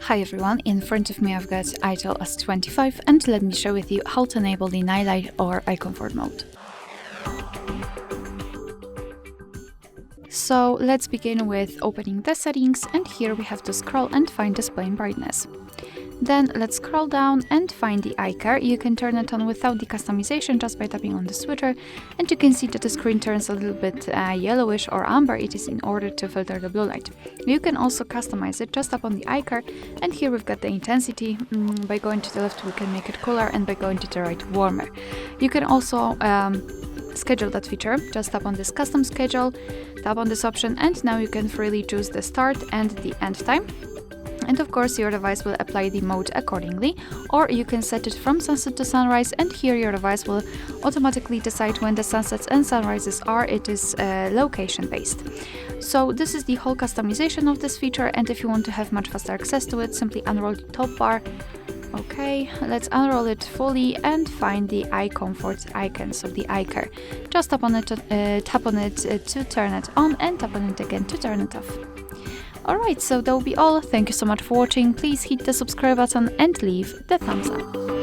Hi everyone, in front of me I've got Itel S25 and let me share with you how to enable the night light or eye comfort mode. So let's begin with opening the settings, and here we have to scroll and find display and brightness. Then let's scroll down and find the eye care. You can turn it on without the customization just by tapping on the switcher, and you can see that the screen turns a little bit yellowish or amber. It is in order to filter the blue light. You can also customize it. Just tap on the eye care, and here we've got the intensity. By going to the left we can make it cooler, and by going to the right warmer. You can also schedule that feature. Just tap on this custom schedule, tap on this option, and now you can freely choose the start and the end time. And of course your device will apply the mode accordingly, or you can set it from sunset to sunrise, and here your device will automatically decide when the sunsets and sunrises are. It is location based. So this is the whole customization of this feature, and if you want to have much faster access to it, simply unroll the top bar. Okay, let's unroll it fully and find the eye comfort icon, so the eye care. Just tap on it to turn it on, and tap on it again to turn it off. Alright, so that will be all. Thank you so much for watching. Please hit the subscribe button and leave the thumbs up.